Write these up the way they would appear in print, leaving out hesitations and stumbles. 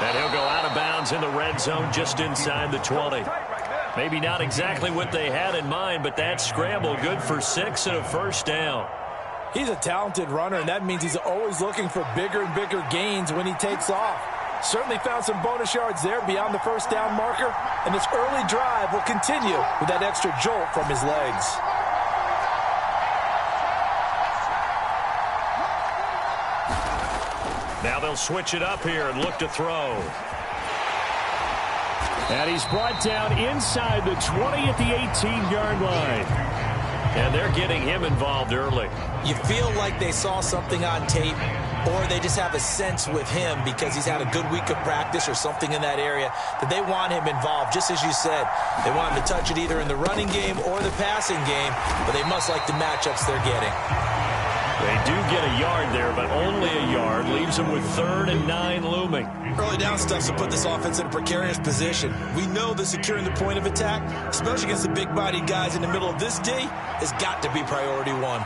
And he'll go out of bounds in the red zone just inside the 20. Maybe not exactly what they had in mind, but that scramble good for 6 and a first down. He's a talented runner, and that means he's always looking for bigger and bigger gains when he takes off. Certainly found some bonus yards there beyond the first down marker, and this early drive will continue with that extra jolt from his legs. Now they'll switch it up here and look to throw. And he's brought down inside the 20 at the 18-yard line. And they're getting him involved early. You feel like they saw something on tape, or they just have a sense with him because he's had a good week of practice or something in that area that they want him involved. Just as you said, they want him to touch it either in the running game or the passing game, but they must like the matchups they're getting. They do get a yard there, but only a yard. Leaves them with 3rd and 9 looming. Early down stuff to put this offense in a precarious position. We know that securing the point of attack, especially against the big-bodied guys in the middle of this D, has got to be priority 1.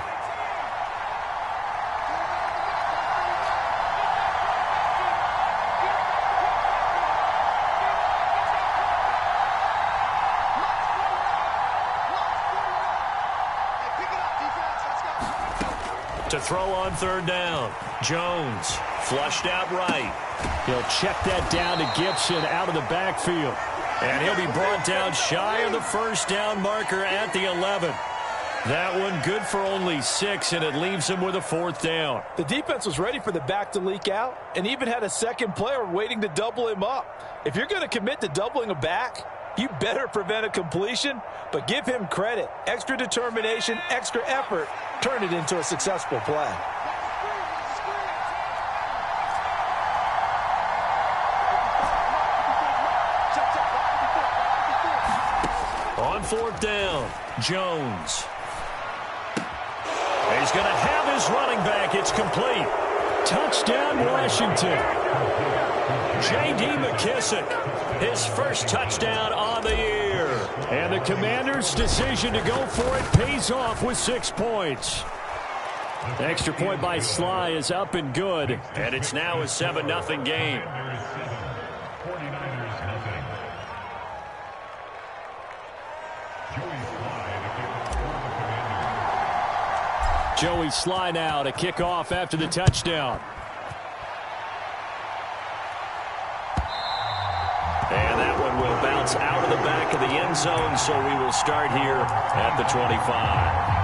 To throw on 3rd down. Jones flushed out right. He'll check that down to Gibson out of the backfield. And he'll be brought down shy of the first down marker at the 11. That one good for only 6, and it leaves him with a 4th down. The defense was ready for the back to leak out and even had a second player waiting to double him up. If you're going to commit to doubling a back, you better prevent a completion, but give him credit. Extra determination, extra effort, turn it into a successful play. On 4th down, Jones. He's going to have his running back. It's complete. Touchdown, Washington. J.D. McKissick, his first touchdown on the year. And the Commanders' decision to go for it pays off with 6 points. The extra point by Sly is up and good, and it's now a 7-0 game. Joey Sly now to kick off after the touchdown. And that one will bounce out of the back of the end zone, so we will start here at the 25.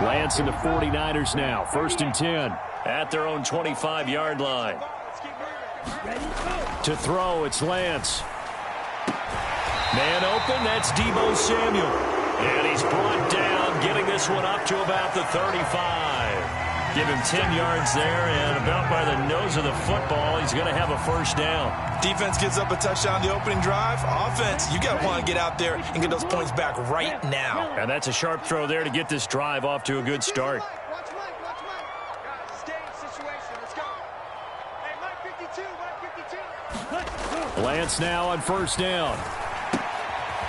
Lance and the 49ers now. 1st and 10 at their own 25-yard line. To throw, it's Lance. Man open, that's Deebo Samuel. And he's brought down, getting this one up to about the 35. Give him 10 yards there, and about by the nose of the football, he's going to have a first down. Defense gives up a touchdown the opening drive. Offense, you got to want to get out there and get those points back right now. And that's a sharp throw there to get this drive off to a good start. Watch Mike. Stay in situation. Let's go. Hey, Mike 52. Lance now on 1st down.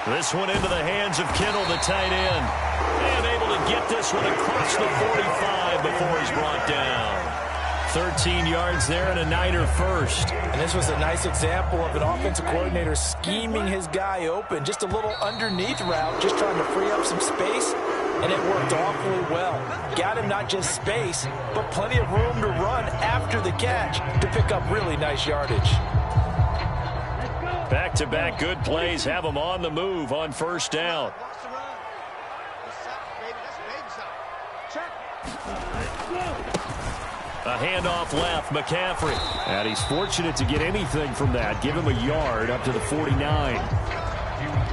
This one into the hands of Kittle, the tight end. And able to get this one across the 45 before he's brought down. 13 yards there and a Niner first. And this was a nice example of an offensive coordinator scheming his guy open. Just a little underneath route, just trying to free up some space. And it worked awfully well. Got him not just space, but plenty of room to run after the catch to pick up really nice yardage. Back-to-back good plays have them on the move on 1st down. A handoff left, McCaffrey. And he's fortunate to get anything from that. Give him a yard up to the 49.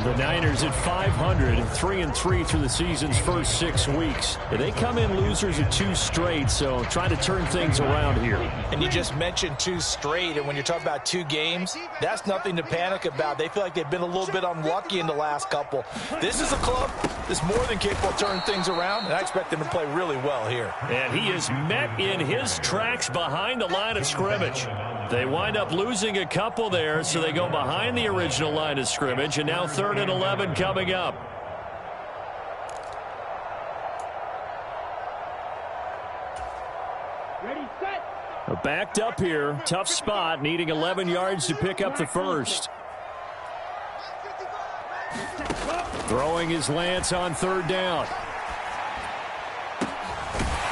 The Niners at 500, 3-3 through the season's first 6 weeks. They come in losers of 2 straight, so trying to turn things around here. And you just mentioned 2 straight, and when you're talking about 2 games, that's nothing to panic about. They feel like they've been a little bit unlucky in the last couple. This is a club that's more than capable of turning things around, and I expect them to play really well here. And he is met in his tracks behind the line of scrimmage. They wind up losing a couple there, so they go behind the original line of scrimmage, and now 3rd and 11 coming up. Ready, set. Backed up here, tough spot, needing 11 yards to pick up the first. Throwing his Lance on 3rd down.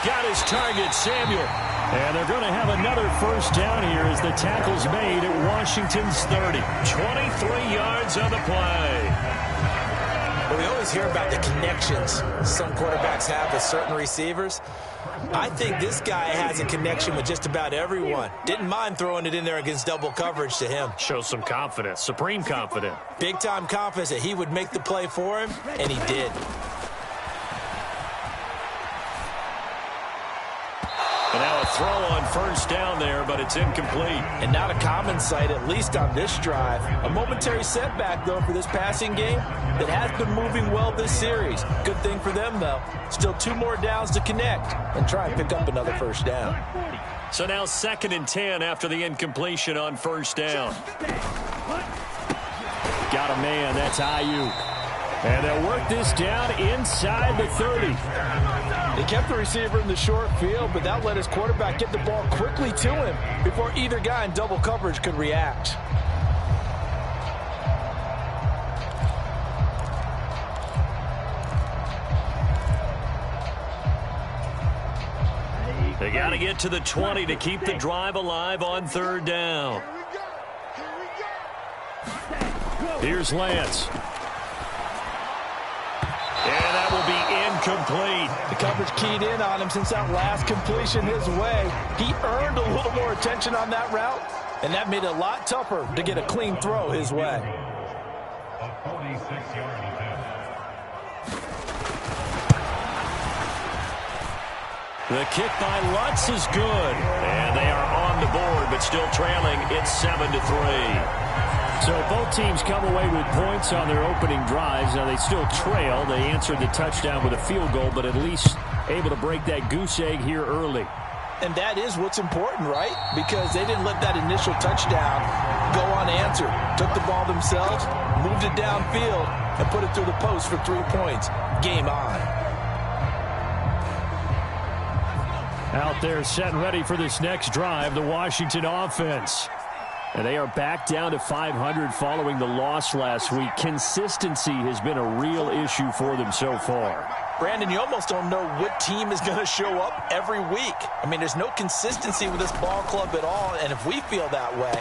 Got his target, Samuel. And they're going to have another first down here as the tackle's made at Washington's 30. 23 yards on the play. Well, we always hear about the connections some quarterbacks have with certain receivers. I think this guy has a connection with just about everyone. Didn't mind throwing it in there against double coverage to him. Shows some confidence, supreme confidence. Big-time confidence that he would make the play for him, and he did. And now a throw on first down there, but it's incomplete. And not a common sight, at least on this drive. A momentary setback, though, for this passing game that has been moving well this series. Good thing for them, though. Still 2 more downs to connect and try and pick up another first down. So now 2nd and 10 after the incompletion on first down. Got a man, that's Ayuk. And they'll work this down inside the 30. They kept the receiver in the short field, but that let his quarterback get the ball quickly to him before either guy in double coverage could react. They got to get to the 20 to keep the drive alive on 3rd down. Here's Lance. And that will be incomplete. The coverage keyed in on him since that last completion his way. He earned a little more attention on that route, and that made it a lot tougher to get a clean throw his way. The kick by Lutz is good. And they are on the board, but still trailing. It's 7-3. So both teams come away with points on their opening drives. Now they still trail. They answered the touchdown with a field goal, but at least able to break that goose egg here early. And that is what's important, right? Because they didn't let that initial touchdown go unanswered. Took the ball themselves, moved it downfield, and put it through the post for 3 points. Game on. Out there set and ready for this next drive, the Washington offense. And they are back down to 500 following the loss last week. Consistency has been a real issue for them so far. Brandon, you almost don't know what team is going to show up every week. I mean, there's no consistency with this ball club at all, and if we feel that way,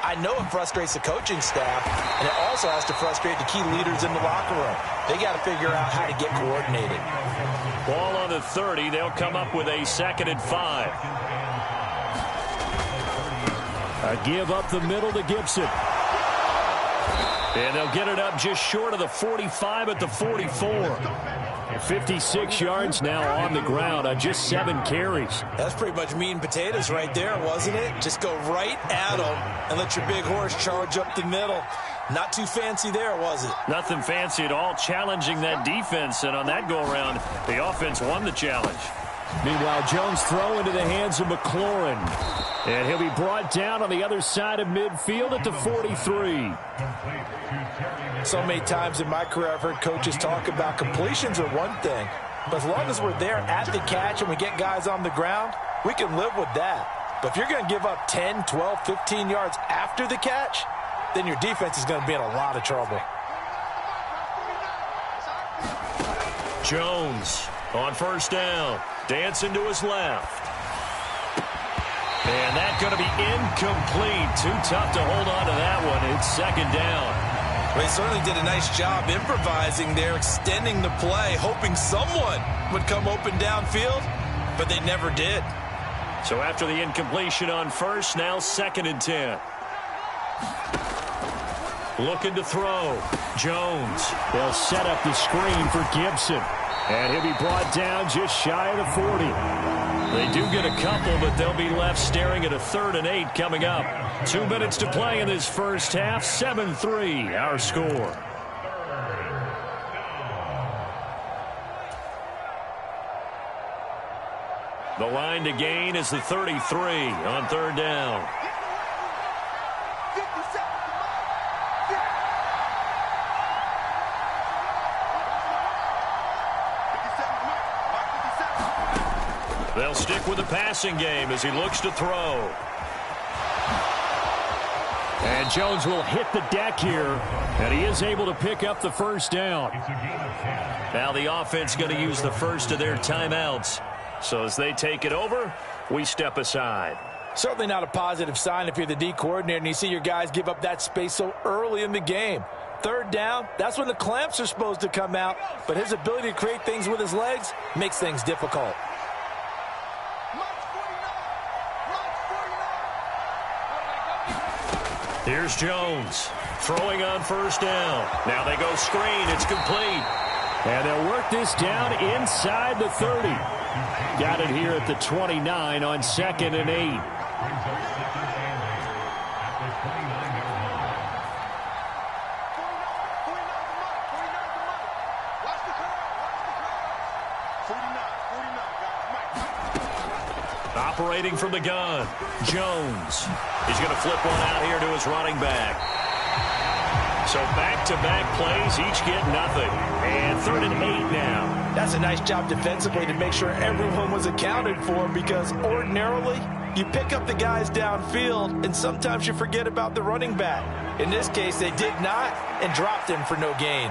I know it frustrates the coaching staff, and it also has to frustrate the key leaders in the locker room. They got to figure out how to get coordinated. Ball on the 30. They'll come up with a 2nd and 5. A give up the middle to Gibson. And they'll get it up just short of the 45 at the 44. 56 yards now on the ground on just 7 carries. That's pretty much meat and potatoes right there, wasn't it? Just go right at them and let your big horse charge up the middle. Not too fancy there, was it? Nothing fancy at all, challenging that defense. And on that go-around, the offense won the challenge. Meanwhile, Jones throw into the hands of McLaurin. And he'll be brought down on the other side of midfield at the 43. So many times in my career I've heard coaches talk about completions are one thing. But as long as we're there at the catch and we get guys on the ground, we can live with that. But if you're going to give up 10, 12, 15 yards after the catch, then your defense is going to be in a lot of trouble. Jones on first down. Dancing to his left. And that's going to be incomplete. Too tough to hold on to that one. It's 2nd down. They certainly did a nice job improvising there, extending the play, hoping someone would come open downfield, but they never did. So after the incompletion on first, now 2nd and 10. Looking to throw. Jones. They'll set up the screen for Gibson. And he'll be brought down just shy of the 40. They do get a couple, but they'll be left staring at a 3rd and 8 coming up. 2 minutes to play in this first half. 7-3, our score. The line to gain is the 33 on 3rd down. They'll stick with the passing game as he looks to throw. And Jones will hit the deck here, and he is able to pick up the first down. Now the offense going to use the first of their timeouts. So as they take it over, we step aside. Certainly not a positive sign if you're the D coordinator and you see your guys give up that space so early in the game. Third down, that's when the clamps are supposed to come out, but his ability to create things with his legs makes things difficult. Here's Jones throwing on first down. Now they go screen. It's complete. And they'll work this down inside the 30. Got it here at the 29 on 2nd and 8. Operating from the gun, Jones. He's going to flip one out here to his running back. So back-to-back plays, each get nothing. And 3rd and 8 now. That's a nice job defensively to make sure everyone was accounted for, because ordinarily you pick up the guys downfield and sometimes you forget about the running back. In this case, they did not and dropped him for no gain.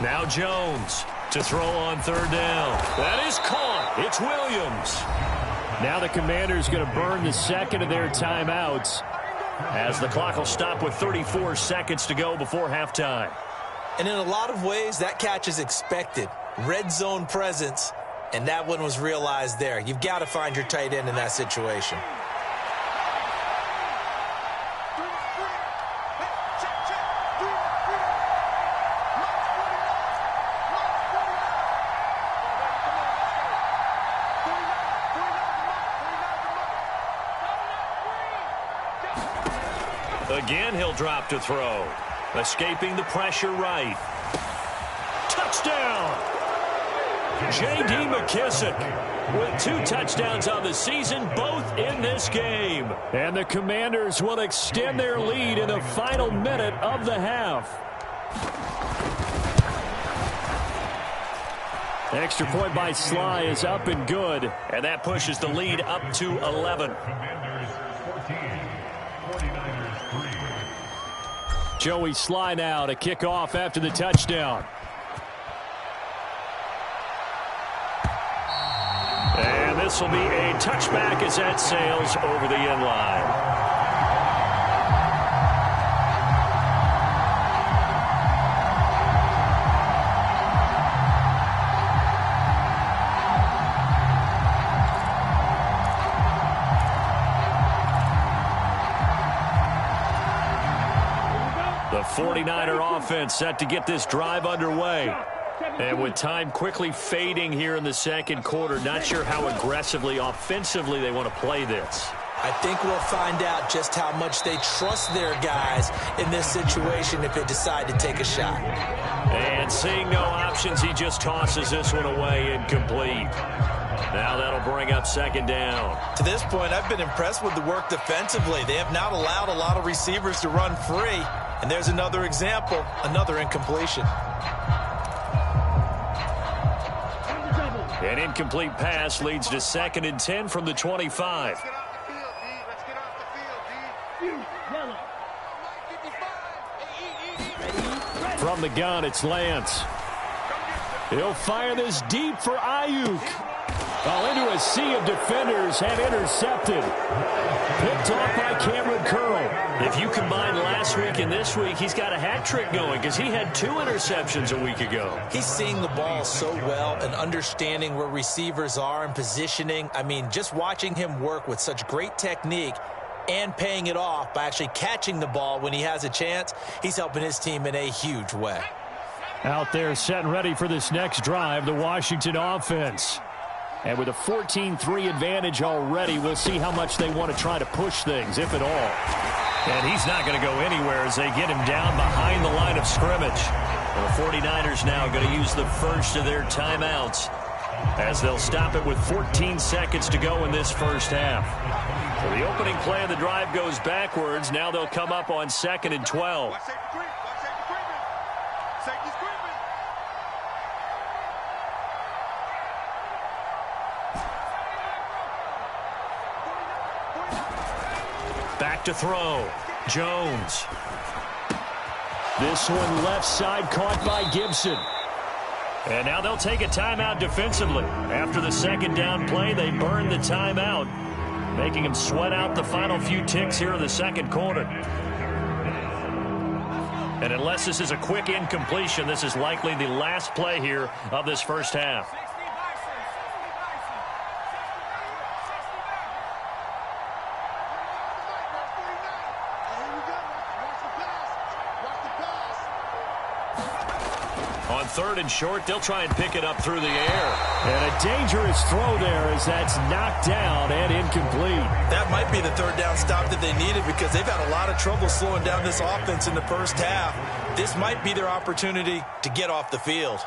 Now Jones to throw on 3rd down. That is caught. It's Williams. Now the Commanders going to burn the second of their timeouts as the clock will stop with 34 seconds to go before halftime. And in a lot of ways, that catch is expected. Red zone presence, and that one was realized there. You've got to find your tight end in that situation. Again, he'll drop to throw. Escaping the pressure right. Touchdown! J.D. McKissick with 2 touchdowns on the season, both in this game. And the Commanders will extend their lead in the final minute of the half. Extra point by Sly is up and good. And that pushes the lead up to 11. Joey Sly now to kick off after the touchdown. And this will be a touchback as that sails over the end line. The 49er offense set to get this drive underway. And with time quickly fading here in the second quarter, not sure how aggressively, offensively they want to play this. I think we'll find out just how much they trust their guys in this situation if they decide to take a shot. And seeing no options, he just tosses this one away incomplete. Now that'll bring up 2nd down. To this point, I've been impressed with the work defensively. They have not allowed a lot of receivers to run free. And there's another example, another incompletion. An incomplete pass leads to 2nd and 10 from the 25. Let's get off the field, D. Let's get off the field, D. From the gun, it's Lance. He'll fire this deep for Ayuk. Into a sea of defenders and intercepted. Picked off by Cameron Curl. If you combine last week and this week, he's got a hat trick going because he had 2 interceptions a week ago. He's seeing the ball so well and understanding where receivers are and positioning. I mean, just watching him work with such great technique and paying it off by actually catching the ball when he has a chance, he's helping his team in a huge way. Out there set and ready for this next drive, the Washington offense. And with a 14-3 advantage already, we'll see how much they want to try to push things, if at all. And he's not going to go anywhere as they get him down behind the line of scrimmage. And the 49ers now going to use the first of their timeouts as they'll stop it with 14 seconds to go in this first half. Well, the opening play of the drive goes backwards. Now they'll come up on 2nd and 12. Watch safety creep. Watch safety creeping. Safety's creeping. Back to throw. Jones. This one left side caught by Gibson. And now they'll take a timeout defensively. After the second down play, they burn the timeout, making them sweat out the final few ticks here in the second quarter. And unless this is a quick incompletion, this is likely the last play here of this first half. On 3rd and short, they'll try and pick it up through the air. And a dangerous throw there as that's knocked down and incomplete. That might be the 3rd down stop that they needed because they've had a lot of trouble slowing down this offense in the first half. This might be their opportunity to get off the field.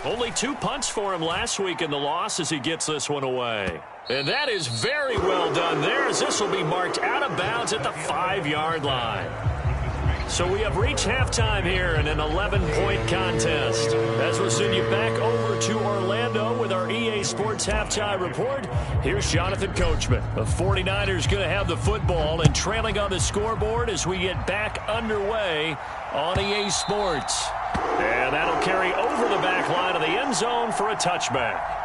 Only 2 punts for him last week in the loss as he gets this one away. And that is very well done there as this will be marked out of bounds at the 5-yard line. So we have reached halftime here in an 11-point contest. As we'll send you back over to Orlando with our EA Sports Halftime Report, here's Jonathan Coachman. The 49ers going to have the football and trailing on the scoreboard as we get back underway on EA Sports. And that'll carry over the back line of the end zone for a touchback.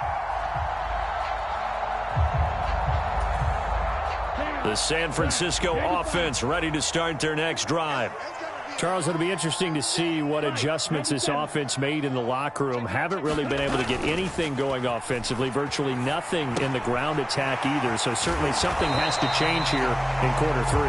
The San Francisco offense ready to start their next drive. Charles, it'll be interesting to see what adjustments this offense made in the locker room. Haven't really been able to get anything going offensively, virtually nothing in the ground attack either. So certainly something has to change here in quarter 3.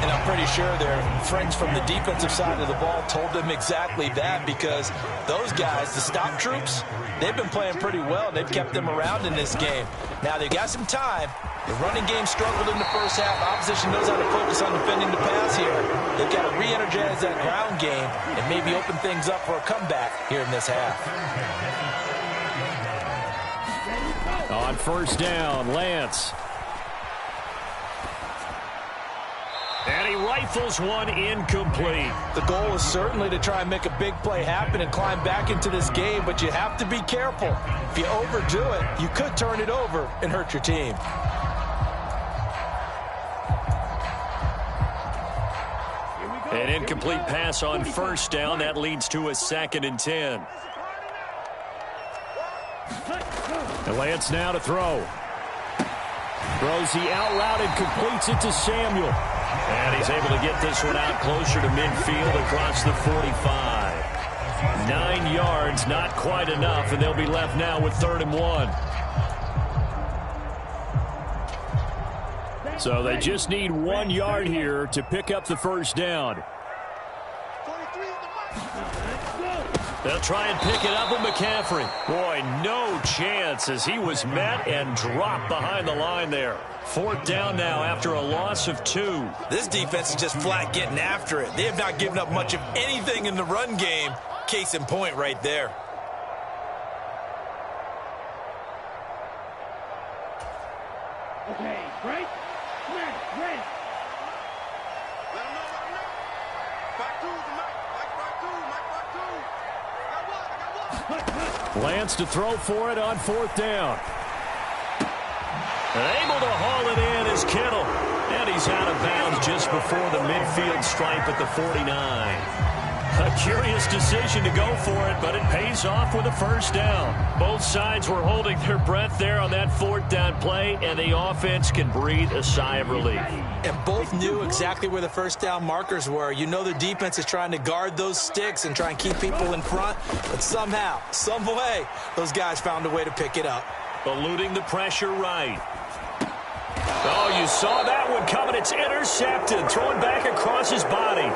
And I'm pretty sure their friends from the defensive side of the ball told them exactly that because those guys, the stop troops, they've been playing pretty well. They've kept them around in this game. Now they've got some time. The running game struggled in the first half. Opposition knows how to focus on defending the pass here. They've got to re-energize that ground game and maybe open things up for a comeback here in this half. On 1st down, Lance. And he rifles one incomplete. The goal is certainly to try and make a big play happen and climb back into this game, but you have to be careful. If you overdo it, you could turn it over and hurt your team. An incomplete pass on 1st down. That leads to a 2nd and 10. And Lance now to throw. Throws the out route and completes it to Samuel. And he's able to get this one out closer to midfield across the 45. 9 yards, not quite enough, and they'll be left now with 3rd and 1. So they just need 1 yard here to pick up the 1st down. They'll try and pick it up with McCaffrey. Boy, no chance as he was met and dropped behind the line there. 4th down now after a loss of 2. This defense is just flat getting after it. They have not given up much of anything in the run game. Case in point right there. Okay, break. Ready. Let him know. Back two, Mike back two. I got one. Lance to throw for it on 4th down. And able to haul it in is Kittle. And he's out of bounds just before the midfield stripe at the 49. A curious decision to go for it, but it pays off with a 1st down. Both sides were holding their breath there on that 4th down play, and the offense can breathe a sigh of relief. And both knew exactly where the 1st down markers were. You know the defense is trying to guard those sticks and try and keep people in front, but somehow, some way, those guys found a way to pick it up. Eluding the pressure right. Oh, you saw that one coming. It's intercepted. Thrown back across his body.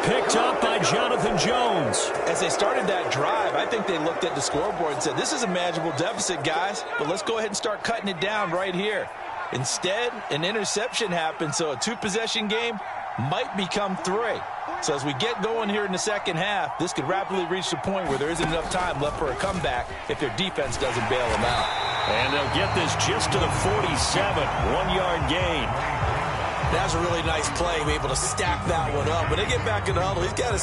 Picked up by Jonathan Jones. As they started that drive, I think they looked at the scoreboard and said, this is a manageable deficit, guys, but let's go ahead and start cutting it down right here. Instead, an interception happened, so a 2-possession game, might become 3. So as we get going here in the second half, this could rapidly reach the point where there isn't enough time left for a comeback if their defense doesn't bail them out. And they'll get this just to the 47, 1-yard gain. That's a really nice play, be able to stack that one up. When they get back in the huddle, he's got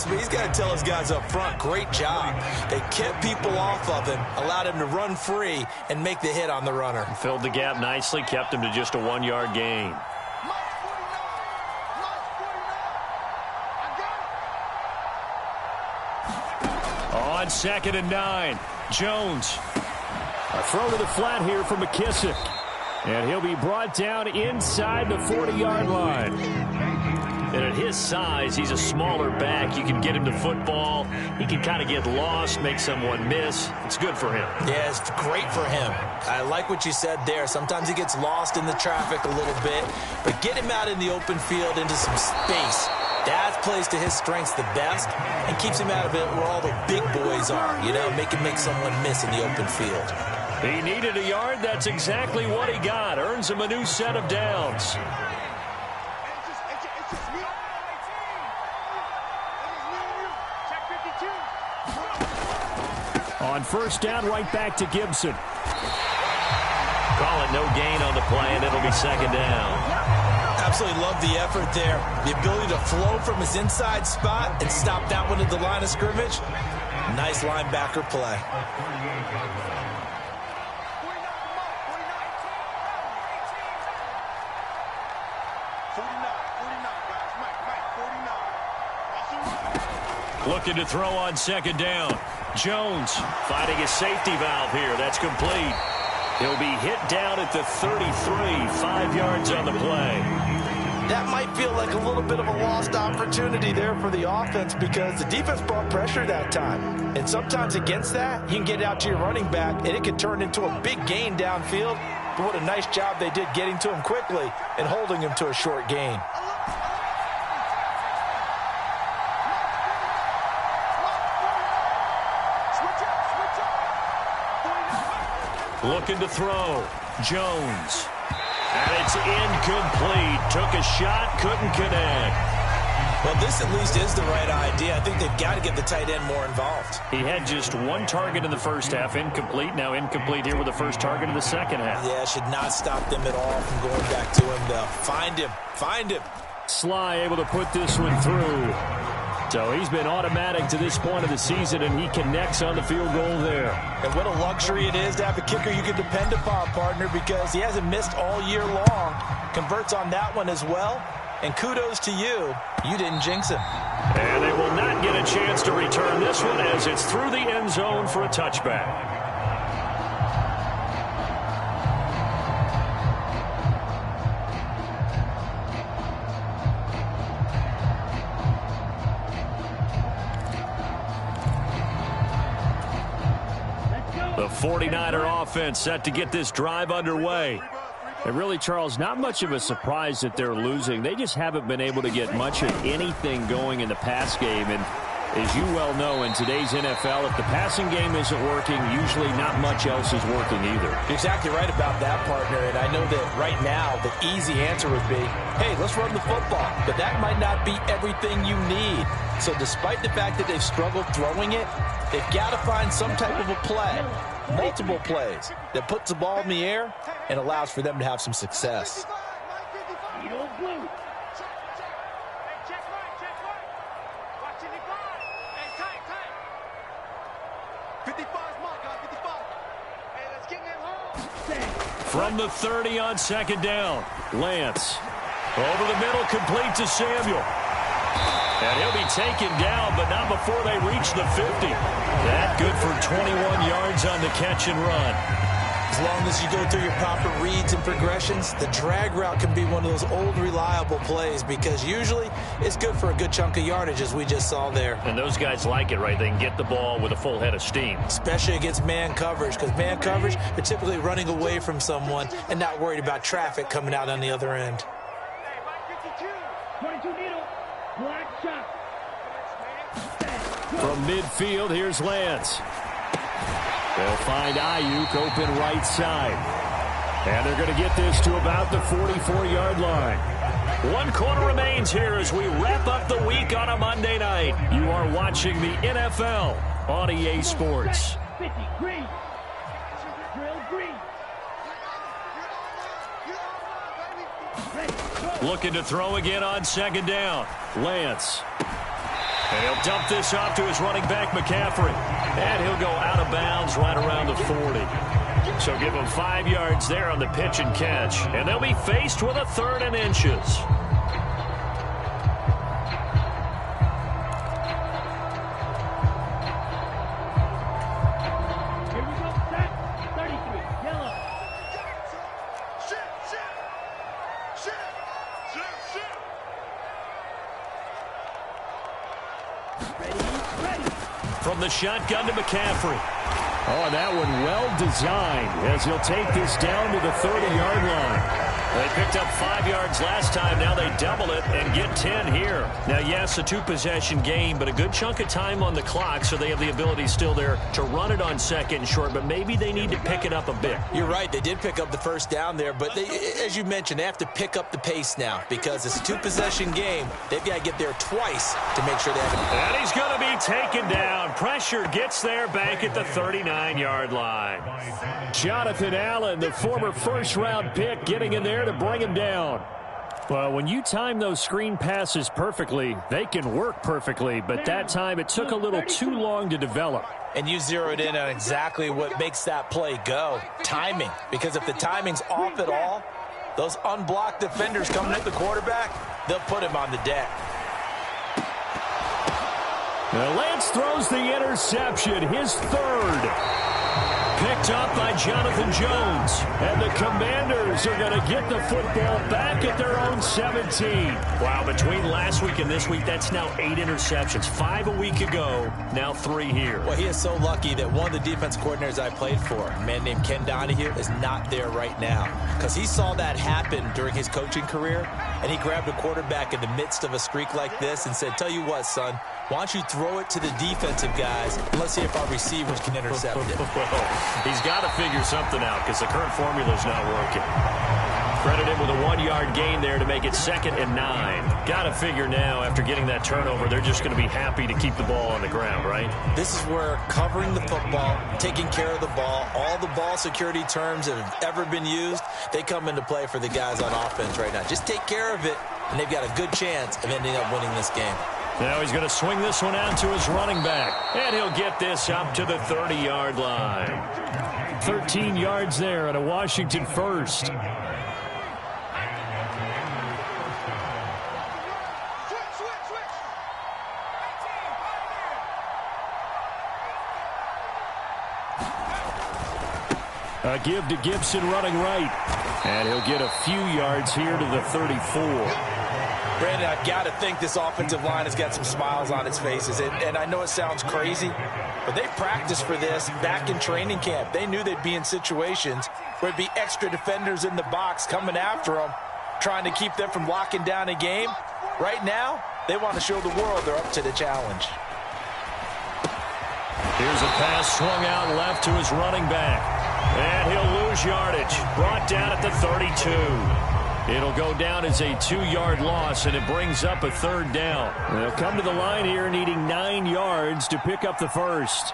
to tell his guys up front, great job. They kept people off of him, allowed him to run free, and make the hit on the runner. Filled the gap nicely, kept him to just a 1-yard gain. On 2nd and 9, Jones. A throw to the flat here for McKissick. And he'll be brought down inside the 40-yard line. And at his size, he's a smaller back. You can get him to football. He can kind of get lost, make someone miss. It's good for him. Yeah, it's great for him. I like what you said there. Sometimes he gets lost in the traffic a little bit. But get him out in the open field into some space. That plays to his strengths the best and keeps him out of it where all the big boys are. You know, make someone miss in the open field. He needed a yard. That's exactly what he got. Earns him a new set of downs. On 1st down, right back to Gibson. Call it no gain on the play, and it'll be 2nd down. Absolutely love the effort there. The ability to flow from his inside spot and stop that one at the line of scrimmage. Nice linebacker play. Looking to throw on 2nd down. Jones finding his safety valve here. That's complete. He'll be hit down at the 33, 5 yards on the play. That might feel like a little bit of a lost opportunity there for the offense because the defense brought pressure that time. And sometimes against that, you can get out to your running back, and it can turn into a big gain downfield. But what a nice job they did getting to him quickly and holding him to a short gain. Looking to throw. Jones. And it's incomplete. Took a shot, couldn't connect. Well, this at least is the right idea. I think they've got to get the tight end more involved. He had just 1 target in the first half. Incomplete. Now incomplete here with the first target in the second half. Yeah, should not stop them at all from going back to him, though. Find him. Find him. Sly able to put this one through. So he's been automatic to this point of the season, and he connects on the field goal there. And what a luxury it is to have a kicker you can depend upon, partner, because he hasn't missed all year long. Converts on that one as well. And kudos to you. You didn't jinx him. And they will not get a chance to return this one as it's through the end zone for a touchback. The 49er offense set to get this drive underway. And really, Charles, not much of a surprise that they're losing. They just haven't been able to get much of anything going in the pass game. And as you well know, in today's NFL, if the passing game isn't working, usually not much else is working either. You're exactly right about that, partner. And I know that right now the easy answer would be, hey, let's run the football. But that might not be everything you need. So despite the fact that they've struggled throwing it, they've got to find some type of a play, multiple plays, that puts the ball in the air and allows for them to have some success. From the 30 on 2nd down, Lance. Over the middle, complete to Samuel. And he'll be taken down, but not before they reach the 50. That good for 21 yards on the catch and run. As long as you go through your proper reads and progressions, the drag route can be one of those old reliable plays because usually it's good for a good chunk of yardage, as we just saw there. And those guys like it, right? They can get the ball with a full head of steam. Especially against man coverage, because man coverage, they're typically running away from someone and not worried about traffic coming out on the other end. From midfield, here's Lance. They'll find Ayuk open right side. And they're going to get this to about the 44-yard line. 1 quarter remains here as we wrap up the week on a Monday night. You are watching the NFL on EA Sports. 50, green. Drill, green. Looking to throw again on 2nd down. Lance. And he'll dump this off to his running back, McCaffrey. And he'll go out of bounds right around the 40. So give them 5 yards there on the pitch and catch. And they'll be faced with a 3rd and inches. Here we go, set. 33, yellow. Ready. From the shotgun to McCaffrey. Oh, and that one well designed as he'll take this down to the 30-yard line. They picked up 5 yards last time. Now they double it and get 10 here. Now, yes, a 2-possession game, but a good chunk of time on the clock, so they have the ability still there to run it on 2nd and short, but maybe they need to pick it up a bit. You're right. They did pick up the 1st down there, but they, as you mentioned, they have to pick up the pace now because it's a 2-possession game. They've got to get there twice to make sure they have it. And he's going to be taken down. Pressure gets there back at the 39-yard line. Jonathan Allen, the former 1st-round pick, getting in there to bring him down. Well, when you time those screen passes perfectly, they can work perfectly, but that time it took a little too long to develop. And you zeroed in on exactly what makes that play go. Timing. Because if the timing's off at all, those unblocked defenders coming at the quarterback, they'll put him on the deck. Now Lance throws the interception, his 3rd. Picked up by Jonathan Jones. And the Commanders are going to get the football back at their own 17. Wow, between last week and this week, that's now 8 interceptions. 5 a week ago, now 3 here. Well, he is so lucky that one of the defense coordinators I played for, a man named Ken Donahue, is not there right now. Because he saw that happen during his coaching career, and he grabbed a quarterback in the midst of a streak like this and said, tell you what, son, why don't you throw it to the defensive guys, and let's see if our receivers can intercept it. He's got to figure something out because the current formula is not working. Credit him with a 1-yard gain there to make it 2nd and 9. Got to figure now, after getting that turnover, they're just going to be happy to keep the ball on the ground, right? This is where covering the football, taking care of the ball, all the ball security terms that have ever been used, they come into play for the guys on offense right now. Just take care of it, and they've got a good chance of ending up winning this game. Now he's going to swing this one out to his running back. And he'll get this up to the 30-yard line. 13 yards there and a Washington 1st. A give to Gibson running right. And he'll get a few yards here to the 34. Brandon, I've got to think this offensive line has got some smiles on its faces. And I know it sounds crazy, but they practiced for this back in training camp. They knew they'd be in situations where there'd be extra defenders in the box coming after them, trying to keep them from locking down a game. Right now, they want to show the world they're up to the challenge. Here's a pass swung out left to his running back. And he'll lose yardage. Brought down at the 32. It'll go down as a 2-yard loss, and it brings up a 3rd down. They'll come to the line here needing 9 yards to pick up the 1st.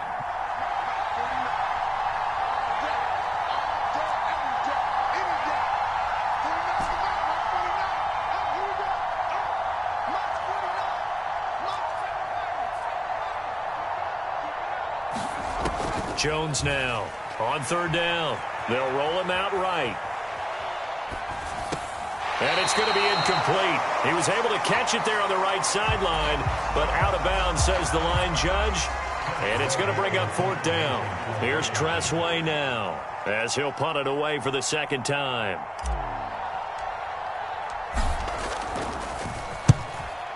Jones now on 3rd down. They'll roll him out right. And it's going to be incomplete. He was able to catch it there on the right sideline, but out of bounds, says the line judge. And it's going to bring up 4th down. Here's Tressway now as he'll punt it away for the 2nd time.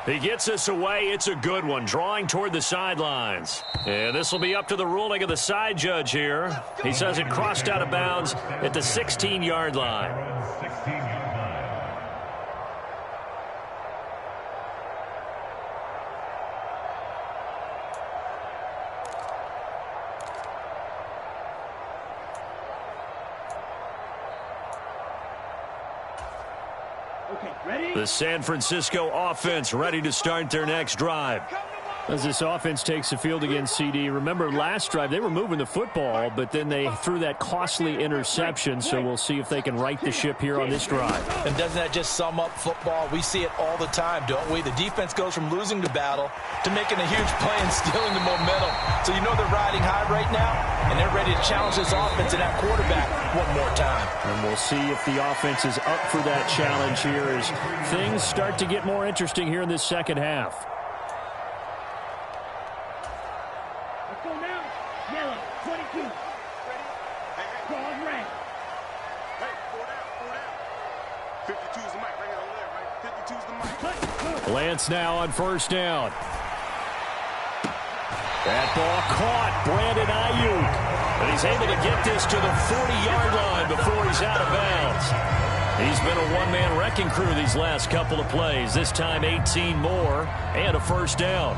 He gets this away. It's a good one, drawing toward the sidelines. And this will be up to the ruling of the side judge here. He says it crossed out of bounds at the 16-yard line. Okay, ready? The San Francisco offense ready to start their next drive. As this offense takes the field against CD, remember last drive they were moving the football, but then they threw that costly interception, so we'll see if they can right the ship here on this drive. And doesn't that just sum up football? We see it all the time, don't we? The defense goes from losing the battle to making a huge play and stealing the momentum. So you know they're riding high right now, and they're ready to challenge this offense and that quarterback one more time. And we'll see if the offense is up for that challenge here as things start to get more interesting here in this second half. Let's go now. Yellow, 22. Cross red. Hey, 4 down. 52's the mic. Bring it over there, right? 52's the mic. Lance now on first down. That ball caught. Brandon Ayuk. And he's able to get this to the 40-yard line before he's out of bounds. He's been a one-man wrecking crew these last couple of plays. This time 18 more and a first down.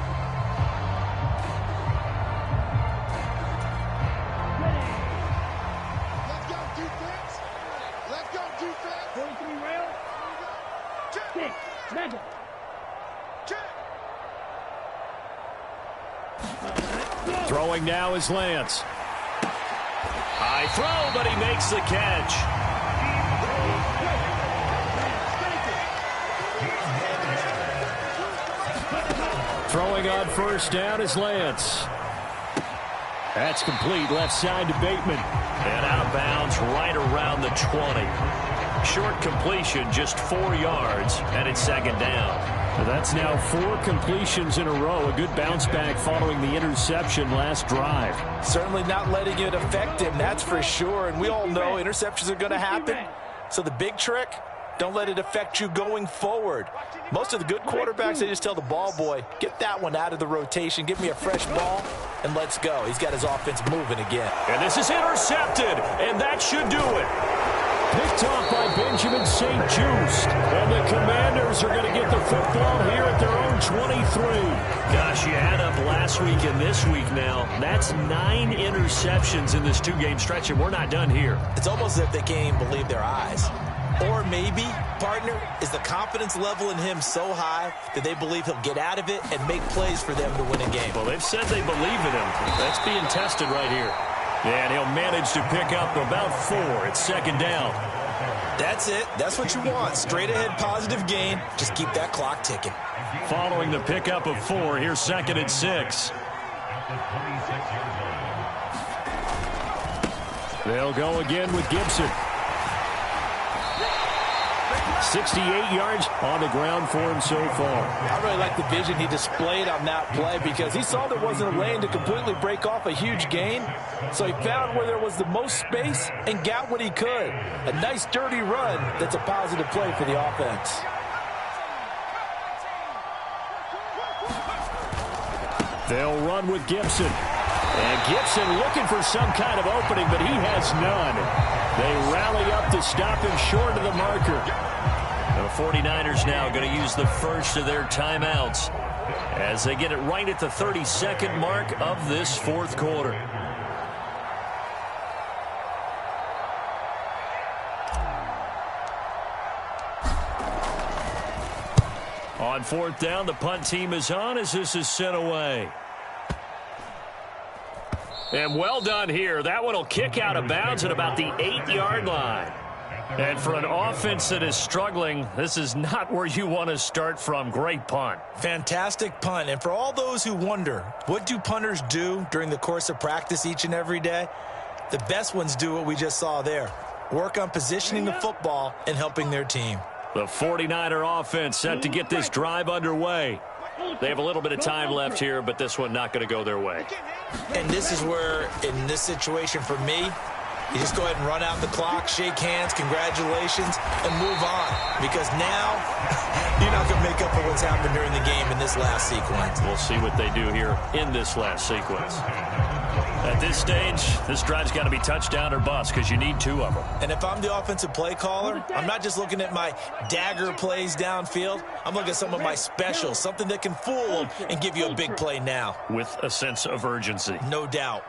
Let's go, defense. Let's go, defense. 43 rail. Stick. Mega. Check. Throwing now is Lance. High throw, but he makes the catch. Throwing on first down is Lance. That's complete, left side to Bateman. And out of bounds right around the 20. Short completion, just 4 yards, and it's second down. That's now 4 completions in a row. A good bounce back following the interception last drive. Certainly not letting it affect him, that's for sure. And we all know interceptions are going to happen. So the big trick, don't let it affect you going forward. Most of the good quarterbacks, they just tell the ball boy, get that one out of the rotation, give me a fresh ball, and let's go. He's got his offense moving again. And this is intercepted, and that should do it. Picked off by Benjamin St. Just. And the Commanders are going to get the football here at their own 23. Gosh, you add up last week and this week now. That's 9 interceptions in this 2-game stretch, and we're not done here. It's almost as if they can't even believe their eyes. Or maybe, partner, is the confidence level in him so high that they believe he'll get out of it and make plays for them to win a game. Well, they've said they believe in him. That's being tested right here. And he'll manage to pick up about 4. It's second down. That's it. That's what you want. Straight ahead positive gain. Just keep that clock ticking. Following the pickup of 4, here's second and 6. They'll go again with Gibson. 68 yards on the ground for him so far. I really like the vision he displayed on that play because he saw there wasn't a lane to completely break off a huge gain. So he found where there was the most space and got what he could. A nice dirty run that's a positive play for the offense. They'll run with Gibson. And Gibson looking for some kind of opening, but he has none. They rally up to stop him short of the marker. The 49ers now going to use the first of their timeouts as they get it right at the 32nd mark of this fourth quarter. On fourth down, the punt team is on as this is sent away. And well done here. That one will kick out of bounds at about the 8-yard line. And for an offense that is struggling, this is not where you want to start from. Great punt. Fantastic punt. And for all those who wonder, what do punters do during the course of practice each and every day? The best ones do what we just saw there. Work on positioning the football and helping their team. The 49er offense set to get this drive underway. They have a little bit of time left here, but this one not going to go their way. And this is where, in this situation for me, you just go ahead and run out the clock, shake hands, congratulations, and move on. Because now, you're not going to make up for what's happened during the game in this last sequence. We'll see what they do here in this last sequence. At this stage, this drive's got to be touchdown or bust because you need 2 of them. And if I'm the offensive play caller, I'm not just looking at my dagger plays downfield. I'm looking at some of my specials, something that can fool them and give you a big play now. With a sense of urgency. No doubt.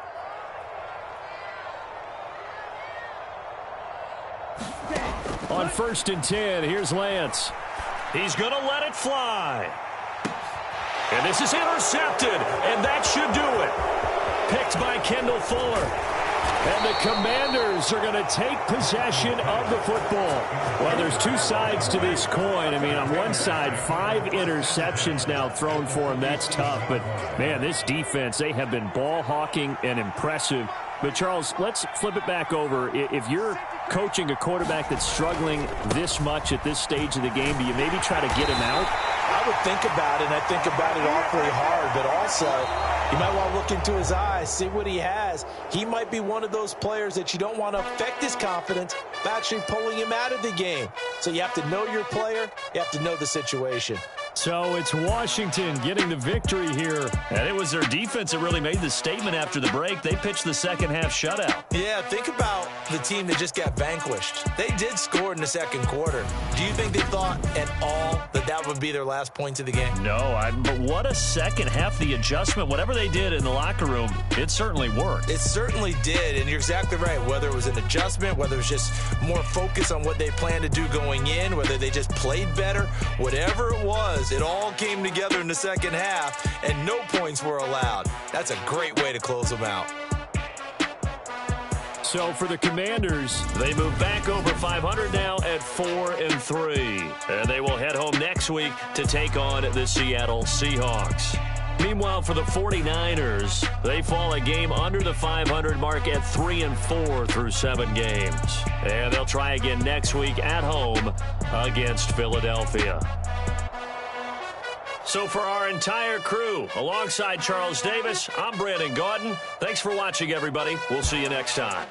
On first and 10, here's Lance. He's going to let it fly. And this is intercepted, and that should do it. Picked by Kendall Fuller. And the Commanders are going to take possession of the football. Well, there's two sides to this coin. I mean, on one side, 5 interceptions now thrown for him. That's tough. But, man, this defense, they have been ball hawking and impressive. But, Charles, let's flip it back over. If you're coaching a quarterback that's struggling this much at this stage of the game, do you maybe try to get him out? I would think about it, and I think about it awfully hard, but also you might want to look into his eyes, see what he has. He might be one of those players that you don't want to affect his confidence by actually pulling him out of the game. So you have to know your player. You have to know the situation. So it's Washington getting the victory here. And it was their defense that really made the statement after the break. They pitched the second-half shutout. Yeah, think about the team that just got vanquished. They did score in the second quarter. Do you think they thought at all that that would be their last points of the game? No, but what a second half. The adjustment, whatever they did in the locker room, it certainly worked. It certainly did, and you're exactly right. Whether it was an adjustment, whether it was just more focus on what they planned to do going in, whether they just played better, whatever it was, it all came together in the second half, and no points were allowed. That's a great way to close them out. So for the Commanders, they move back over 500 now at 4-3. And they will head home next week to take on the Seattle Seahawks. Meanwhile, for the 49ers, they fall a game under the 500 mark at 3-4 through 7 games. And they'll try again next week at home against Philadelphia. So for our entire crew, alongside Charles Davis, I'm Brandon Gaudin. Thanks for watching, everybody. We'll see you next time.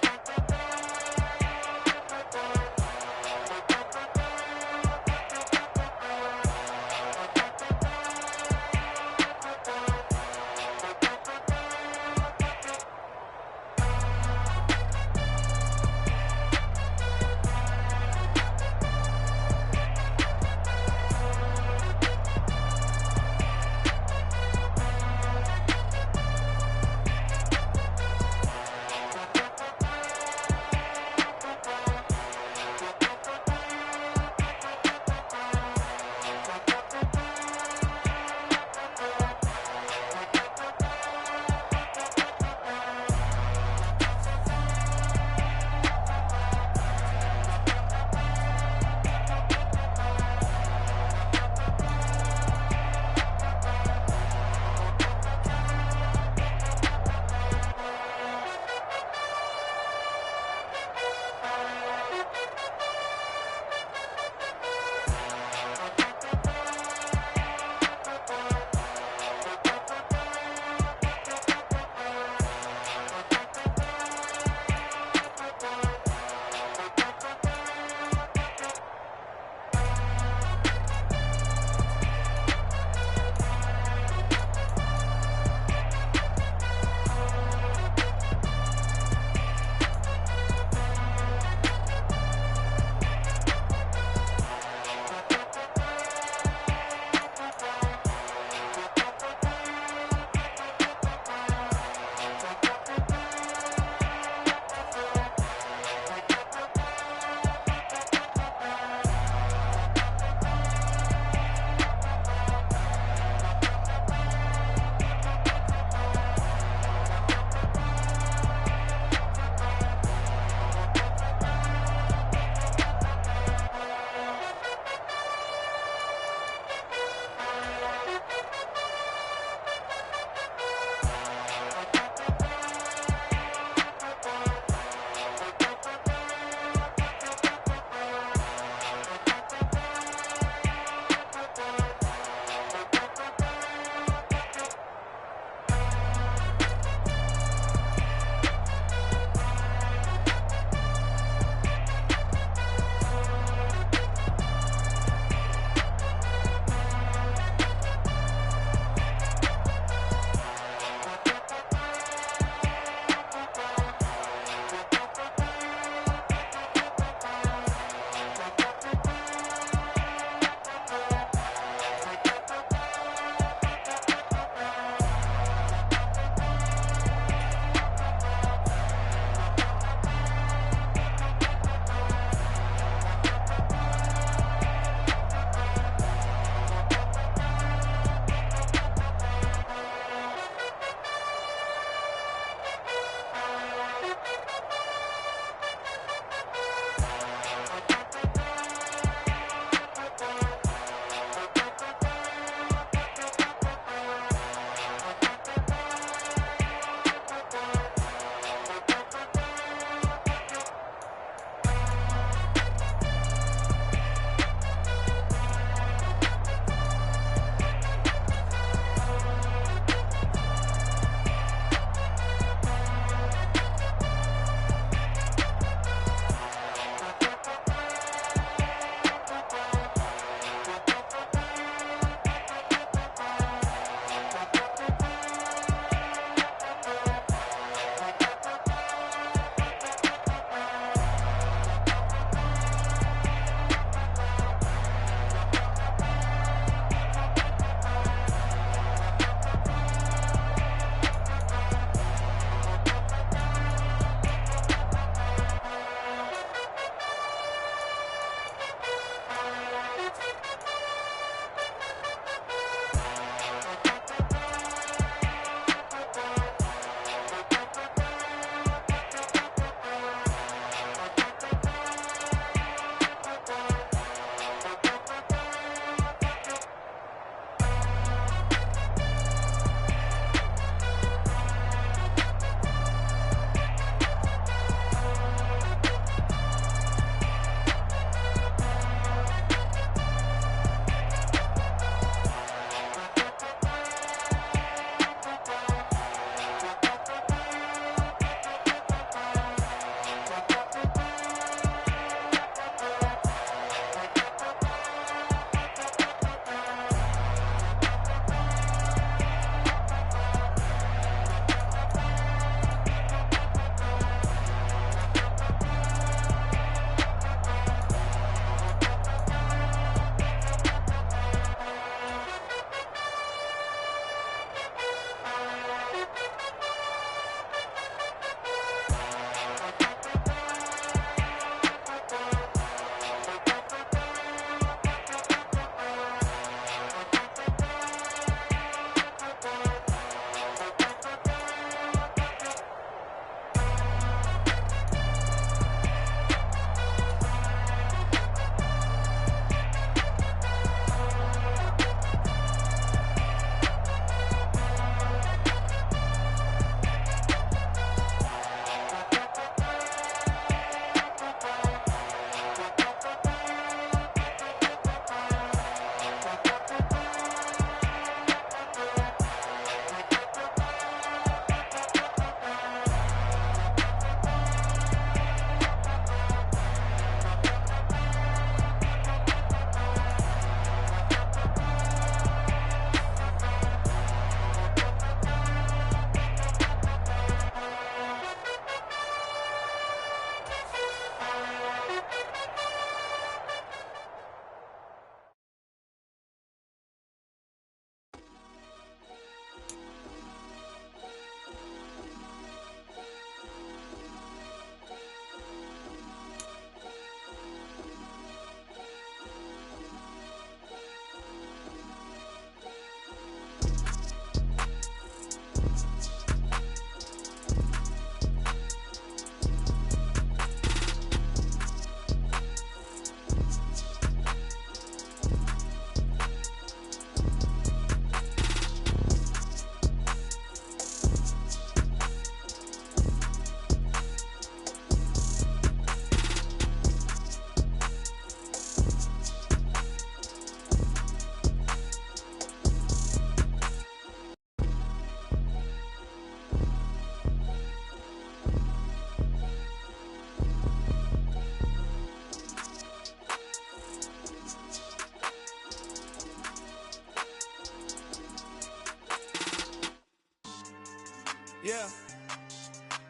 Yeah.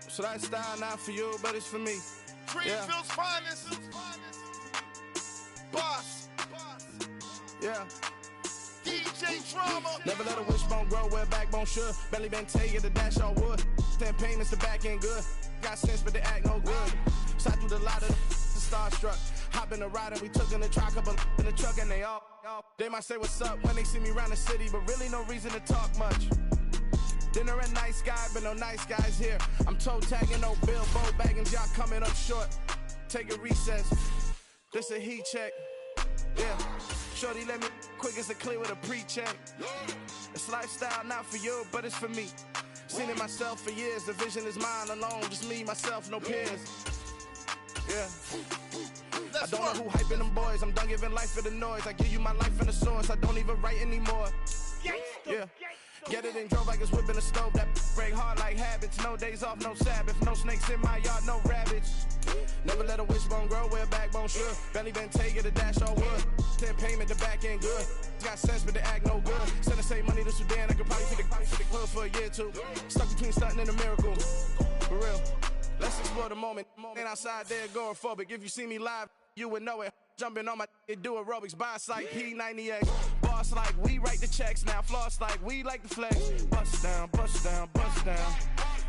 So that style not for you, but it's for me. Greenfield's finest. Boss. Yeah. DJ Drama. Never let a wishbone grow where a backbone should. Belly been taking the dash all wood. 10 payments, the back end good. Got sense, but they act no good. So I threw the lot of the starstruck. Hop in the ride and we took in the truck, couple in the truck, and they all. They might say what's up when they see me around the city, but really no reason to talk much. Dinner a nice guy, but no nice guys here. I'm toe tagging, no billboard bagging, y'all coming up short. Take a recess. This a heat check. Yeah. Shorty let me quick as a clear with a pre-check. It's lifestyle not for you, but it's for me. Seen it myself for years. The vision is mine alone. Just me, myself, no peers. Yeah. I don't know who hyping them boys. I'm done giving life for the noise. I give you my life in the source. I don't even write anymore. Yeah. Get it and drove like it's whipping a stove. That break hard like habits. No days off, no Sabbath. No snakes in my yard, no rabbits. Never let a wishbone grow where a backbone should. Belly been taking the dash all wood. 10 payment, the back end good. Got sense, but they act no good. Send the same money to Sudan. I could probably take the hood for a year or two. Stuck between stunting and a miracle. For real. Let's explore the moment. Ain't outside there agoraphobic. If you see me live, you would know it. Jumping on my do aerobics, by site P90X. Boss like we write the checks now. Floss like we like the flex. Bust down, bust down, bust down.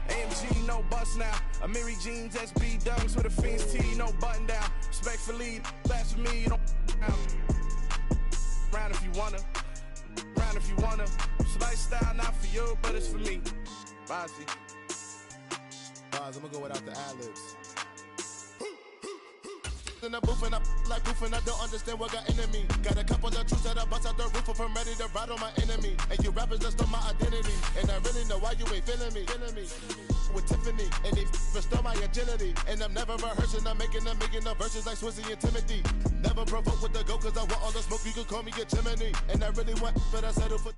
AMG, no bust now. Amiri jeans, SB dunks with a Fiends T, no button down. Respectfully, blasphemy, you don't round if you wanna. Round if you wanna. It's lifestyle not for you, but it's for me. Bozzy. Boz, I'm gonna go without the ad-libs. In the booth and I like proof and I don't understand what got into me. Got a couple of truths that I bust out the roof if I'm ready to ride on my enemy. And you rappers just stole my identity. And I really know why you ain't feeling me. With Tiffany and they restore my agility. And I'm never rehearsing, I'm making a million of verses like Swizzy and Timothy. Never provoke with the go cause I want all the smoke, you can call me a chimney. And I really want, but I settle for